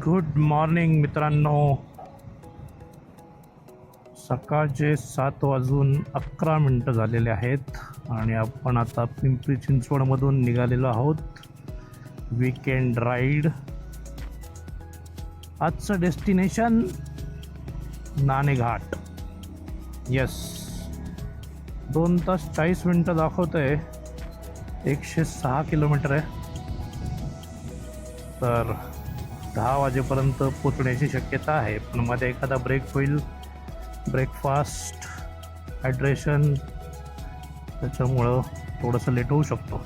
Good morning मित्रांनो. सकाळचे 7:11 झालेले आहेत आणि आपण आता पिंपरी चिंचवडमधून निघालेलो आहोत वीकेंड राईड. आजचं डेस्टिनेशन नाणेघाट. यस, 2 तास 40 मिनटं दाखवत आहे. 106 किलोमीटर आहे. तर 10 वाजेपर्यंत पोचण्याची शक्यता आहे, पण मध्ये एखादा ब्रेक होईल. ब्रेकफास्ट, हायड्रेशन, त्याच्यामुळं थोडंसं लेट होऊ शकतो.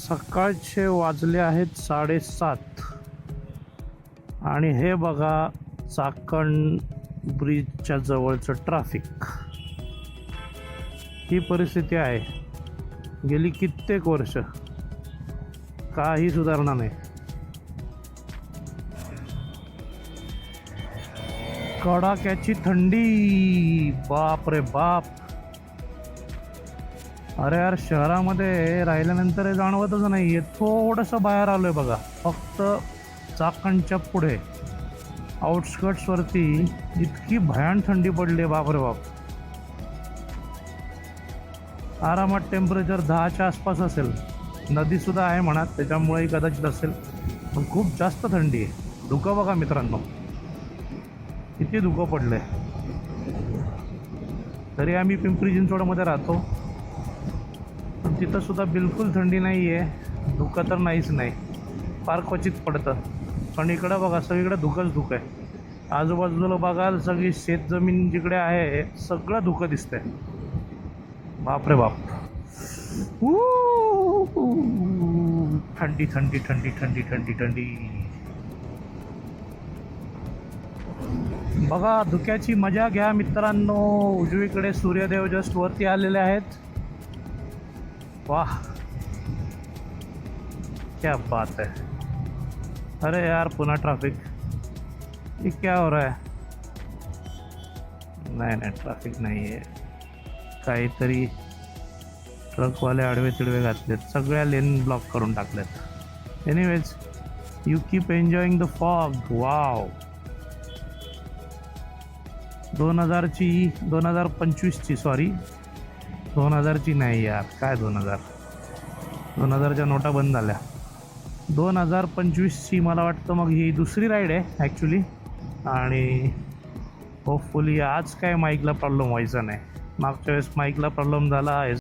सकाळचे वाजले आहेत 7:30 आणि हे बघा चाकण ब्रिजच्या जवळचं ट्रॅफिक. ही परिस्थिती आहे गेली कित्येक वर्ष. काही सुधारणा नाही. कडाक्याची थंडी, बाप रे बाप. अरे यार, शहरामध्ये राहिल्यानंतर हे जाणवतच नाही आहे. थोडंसं बाहेर आलोय बघा, फक्त चाकणच्या पुढे आउटस्कर्ट्सवरती इतकी भयान थंडी पडली, बाप रे बाप. आरामात टेम्परेचर 10च्या आसपास असेल. नदीसुद्धा आहे म्हणा, त्याच्यामुळेही कदाचित असेल, पण खूप जास्त थंडी आहे. धुकं बघा मित्रांनो, किती धुकं पडलं आहे. तरी आम्ही पिंपरी चिंचवडमध्ये राहतो, पण तिथंसुद्धा बिलकुल थंडी नाही आहे. धुकं तर नाहीच नाही, फार क्वचित पडतं. पण इकडं बघा सगळीकडे धुकंच धुकं आहे. आजूबाजूला बघाल सगळी शेतजमीन जिकडे आहे सगळं धुकं दिसतंय. बापरे बाप. थंडी थंडी थंडी थंडी थंडी थंडी. बघा, धुक्याची मजा घ्या मित्रांनो. उजवीकडे सूर्यदेव जस्ट वरती आलेले आहेत. वाह, क्या बात है. अरे यार, पुन्हा ट्रॅफिक. ये क्या हो रहा है? नाही, ट्रॅफिक नाही आहे. काहीतरी ट्रकवाले आडवे तिडवे घातलेत, सगळ्या लेन ब्लॉक करून टाकलेत. Anyways, you keep enjoying the fog. Wow. 2025ची, सॉरी 2000ची नाही यार, काय 2000च्या नोटा बंद झाल्या. 2025ची मला वाटतं. मग ही दुसरी राईड आहे ॲक्च्युली, आणि होपफुली आज काय माईकला प्रॉब्लेम व्हायचा नाही. मागच्या वेळेस माईकला प्रॉब्लेम झाला.